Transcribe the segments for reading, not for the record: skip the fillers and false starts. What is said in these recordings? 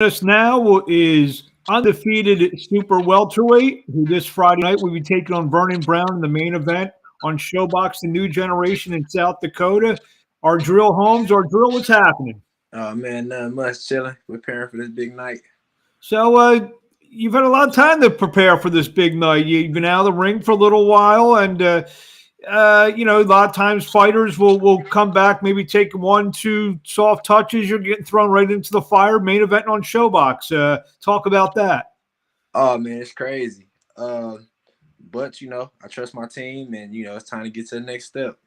Us now is undefeated super welterweight, who this Friday night will be taking on Vernon Brown in the main event on ShoBox, the new generation in South Dakota. Ardreal Holmes, Ardreal, what's happening? Oh man, nothing much. Chilling, preparing for this big night. So you've had a lot of time to prepare for this big night. You've been out of the ring for a little while, and a lot of times fighters will come back, maybe take one, two soft touches. You're getting thrown right into the fire. Main event on ShoBox. Talk about that. Oh man, it's crazy. But I trust my team, and it's time to get to the next step.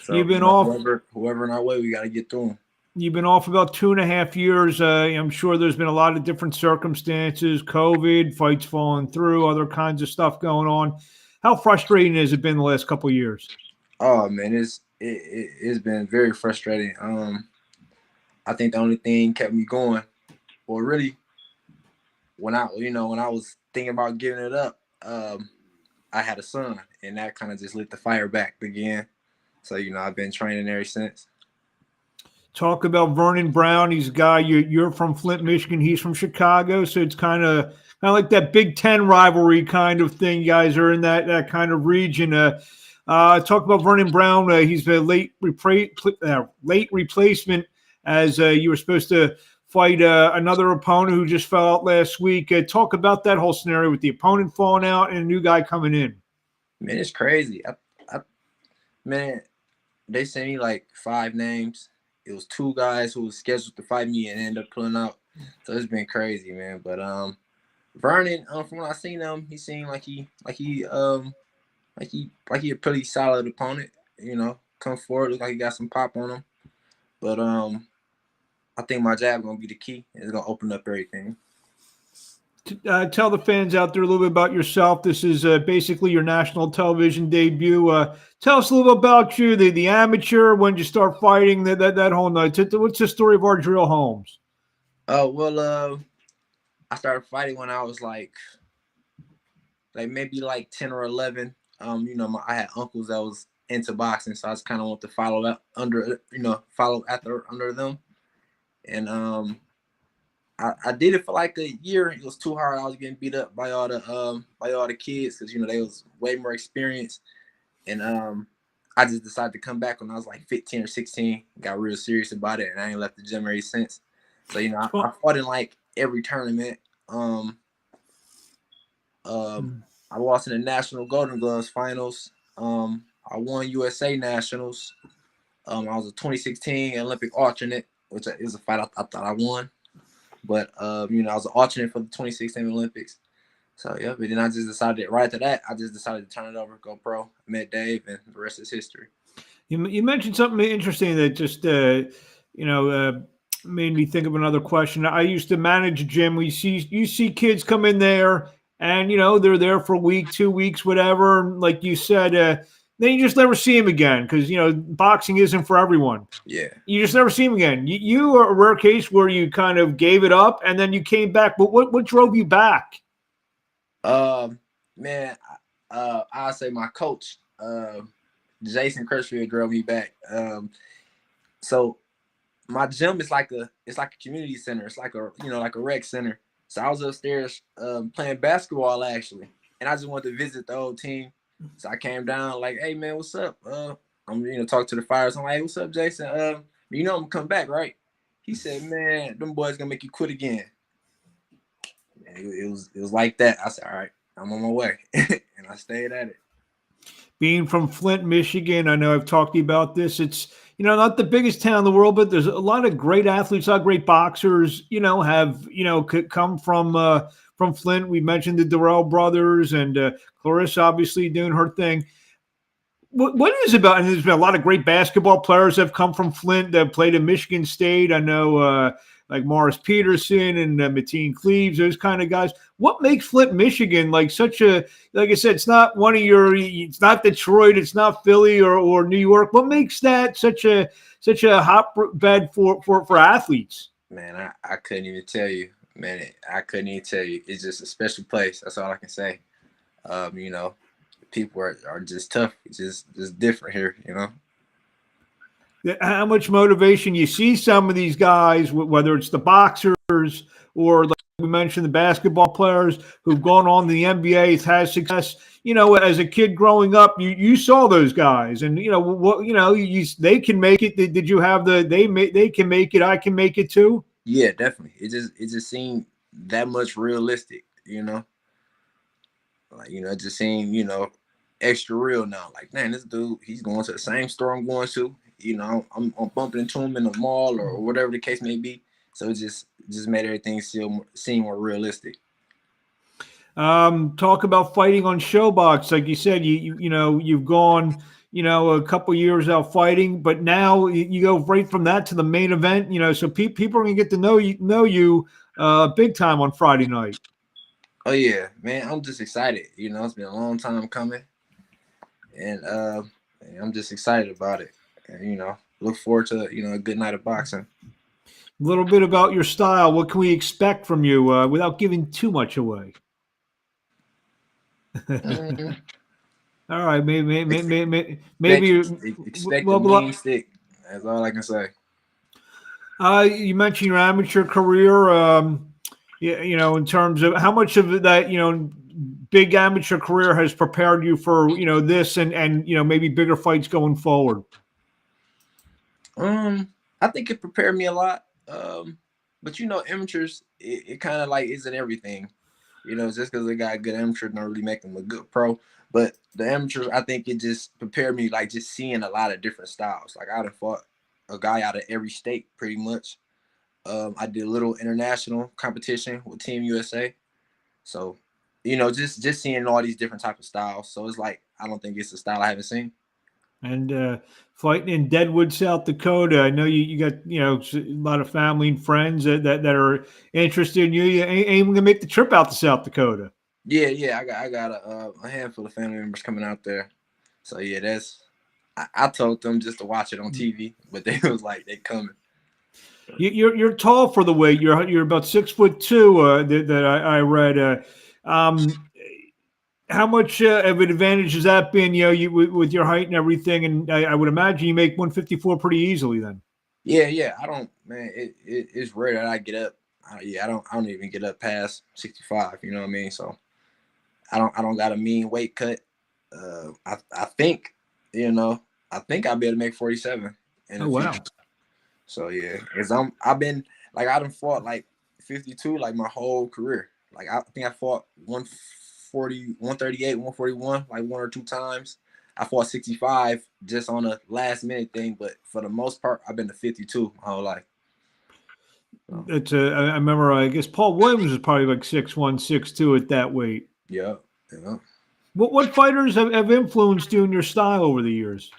You've So been off. whoever in our way, we got to get through them. You've been off about 2.5 years. I'm sure there's been a lot of different circumstances, COVID, fights falling through, other kinds of stuff going on. How frustrating has it been the last couple of years? Oh man, it's been very frustrating. I think the only thing kept me going, or really, when I was thinking about giving it up, I had a son, and that kind of just lit the fire back again. So I've been training ever since. Talk about Vernon Brown. He's a guy you're from Flint, Michigan. He's from Chicago, so it's kind of like that Big Ten rivalry kind of thing. You guys are in that kind of region. Talk about Vernon Brown. He's a late replacement as you were supposed to fight another opponent who just fell out last week. Talk about that whole scenario with the opponent falling out and a new guy coming in. Man, it's crazy. Man, they sent me like 5 names. It was 2 guys who was scheduled to fight me and ended up pulling out. So it's been crazy, man. But Vernon, from when I seen him, he seemed like he a pretty solid opponent. Come forward, look like he got some pop on him. But I think my jab gonna be the key. It's gonna open up everything. Tell the fans out there a little bit about yourself. This is basically your national television debut. Tell us a little bit about you, the amateur, when did you start fighting, that whole night. What's the story of Ardreal Holmes? Oh, well, I started fighting when I was like maybe like 10 or 11. I had uncles that was into boxing, so I just kind of want to follow under them. And I did it for like a year. It was too hard. I was getting beat up by all the kids because they was way more experienced. And I just decided to come back when I was like 15 or 16. Got real serious about it, and I ain't left the gym ever since. So I fought in like every tournament. I lost in the National Golden Gloves finals. I won USA Nationals. I was a 2016 Olympic alternate, which is a fight I thought I won. But I was an alternate for the 2016 Olympics. So yeah, but then I just decided right after that, I just decided to turn it over, go pro. I met Dave, and the rest is history. You mentioned something interesting that just made me think of another question. I used to manage a gym. You see kids come in there, and they're there for a week, 2 weeks, whatever. And like you said, then you just never see them again because boxing isn't for everyone. Yeah, you just never see them again. You are a rare case where you kind of gave it up and then you came back. But what drove you back? Man, I'll say my coach, Jason Crutchfield, drove me back. So my gym is like a community center. It's like a rec center. So I was upstairs playing basketball actually, and I just wanted to visit the old team. So I came down like, hey man, what's up? I'm talk to the fires. I'm like, hey, what's up, Jason? I'm gonna come back, right? He said, man, them boys gonna make you quit again. It was like that. I said, all right, I'm on my way, and I stayed at it. Being from Flint, Michigan, I know I've talked to you about this. It's not the biggest town in the world, but there's a lot of great athletes, a lot of great boxers. Have come from Flint. We mentioned the Durrell brothers and Clarissa, obviously doing her thing. What is it about? And there's been a lot of great basketball players that have come from Flint that played in Michigan State. I know like Morris Peterson and Mateen Cleaves, those kind of guys. What makes Flint, Michigan like such a, like I said, it's not it's not Detroit, it's not Philly or New York. What makes that such a hotbed for athletes? Man, I couldn't even tell you. Man, I couldn't even tell you. It's just a special place. That's all I can say. People are just tough. It's just different here, How much motivation you see some of these guys, whether it's the boxers, fighters, or like we mentioned, the basketball players who've gone on to the NBA, has success. As a kid growing up, you saw those guys, and they can make it. Did you have they can make it, I can make it too? Yeah, definitely. It just seemed that much realistic, Like, it just seemed, extra real now. Like, man, this dude, he's going to the same store I'm going to. I'm bumping into him in the mall or whatever the case may be. So it just made everything seem more realistic. Talk about fighting on ShoBox. Like you said, you've gone a couple years out fighting, but now you go right from that to the main event. So people are gonna get to know you big time on Friday night. Oh yeah, man, I'm just excited. It's been a long time coming, and I'm just excited about it. And look forward to a good night of boxing. A little bit about your style. What can we expect from you without giving too much away? All right, maybe expect a mean stick. That's all I can say. You mentioned your amateur career. In terms of how much of that, big amateur career has prepared you for this and maybe bigger fights going forward. I think it prepared me a lot. But amateurs, it kind of like isn't everything. Just because they got a good amateur don't really make them a good pro. But the amateurs, I think it just prepared me, like just seeing a lot of different styles. Like I done fought a guy out of every state pretty much. I did a little international competition with Team USA. So, just seeing all these different types of styles. So it's like, I don't think it's a style I haven't seen. And fighting in Deadwood, South Dakota, I know you got a lot of family and friends that are interested in you. You ain't gonna make the trip out to South Dakota. Yeah. I got a handful of family members coming out there. So yeah, I told them just to watch it on TV, but they was like they coming. You're tall for the weight. You're about 6'2". That I read. How much of an advantage has that been? With your height and everything, and I would imagine you make 154 pretty easily then. Yeah. I don't, man. It's rare that I get up. I don't even get up past 65. You know what I mean? So I don't got a mean weight cut. I think I think I'll be able to make 47. Oh wow. So yeah, because I've been like I done fought like 52 like my whole career. Like I think I fought 140, 138, 141 like one or two times. I fought 65 just on a last minute thing, but for the most part, I've been to 52 my whole life. So. I remember. I guess Paul Williams was probably like 6'1", 6'2" at that weight. Yeah. What fighters have influenced you in your style over the years?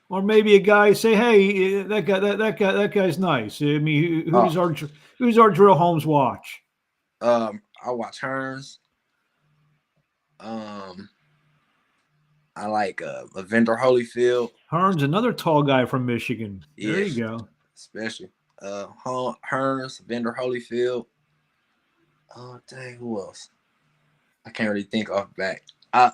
Or maybe a guy say, "Hey, that guy's nice." I mean, who's Ardreal Holmes watch? I watch Hearns. I like Evander Holyfield. Hearns, another tall guy from Michigan. There you go. Especially Hearns, Evander Holyfield. Oh dang, who else? I can't really think off back. I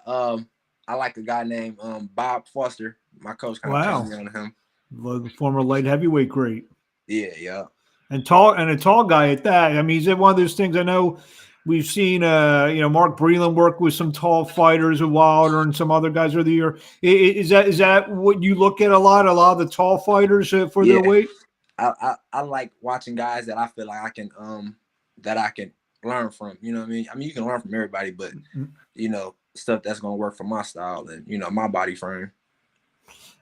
like a guy named Bob Foster. My coach kind of turned me on him. The former light heavyweight great. Yeah. And a tall guy at that. I mean, he's one of those things. I know we've seen Mark Breland work with some tall fighters with Wilder and some other guys over the year. Is that what you look at a lot of the tall fighters for their weight? I like watching guys that I feel like I can learn from. You know what I mean? I mean, you can learn from everybody, but stuff that's gonna work for my style and my body frame.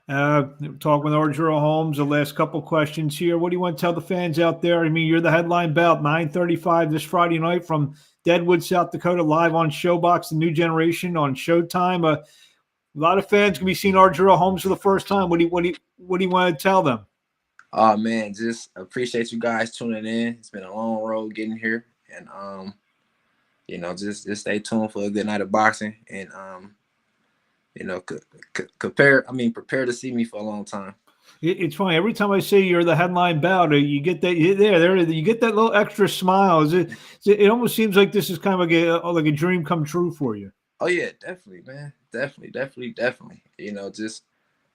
Talk with Ardreal Holmes. The last couple questions here. What do you want to tell the fans out there? I mean, you're the headline bout 9:35 this Friday night from Deadwood, South Dakota, live on ShoBox, the new generation on Showtime. A lot of fans can be seeing Ardreal Holmes for the first time. What do you want to tell them? Oh man, just appreciate you guys tuning in. It's been a long road getting here, and just stay tuned for a good night of boxing, and prepare to see me for a long time. It's funny. Every time I say you're the headline bout, you get that you get that little extra smile. It almost seems like this is kind of like a dream come true for you. Oh yeah, definitely, man. Definitely.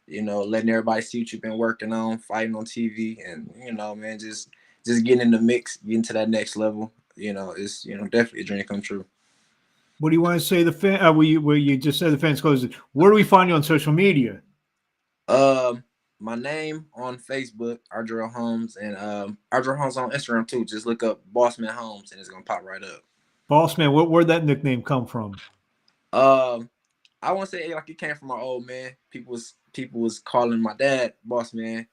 you know, letting everybody see what you've been working on, fighting on TV, and you know, man, just getting in the mix, getting to that next level. You know, it's definitely a dream come true. What do you want to say? The fan? Where you just said the fans closed. Where do we find you on social media? My name on Facebook, Ardreal Holmes, and Ardreal Holmes on Instagram too. Just look up Bossman Holmes, and it's gonna pop right up. Bossman, where'd that nickname come from? I want to say like it came from my old man. People was calling my dad Boss Man.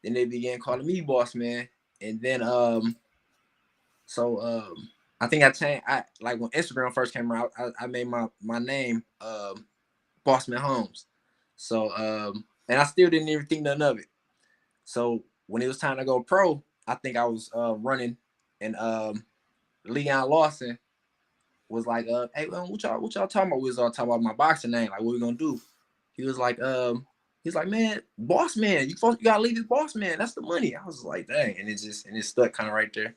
Then they began calling me Boss Man, and then I think I changed. I like when Instagram first came out, I made my name Bossman Holmes. So and I still didn't even think nothing of it. So when it was time to go pro, I think I was running, and Leon Lawson was like, hey, what y'all talking about? We was all talking about my boxing name, like what we gonna do. He was like, man, Boss Man, you gotta leave it, Boss Man. That's the money. I was like, dang, and it stuck kind of right there.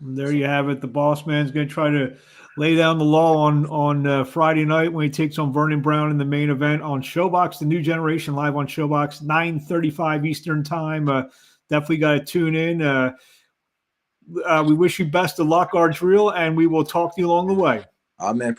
There you have it. The boss man's going to try to lay down the law on Friday night when he takes on Vernon Brown in the main event on ShoBox, the new generation, live on ShoBox, 9:35 Eastern time. Definitely got to tune in. We wish you best of luck, Ardreal, and we will talk to you along the way. Man,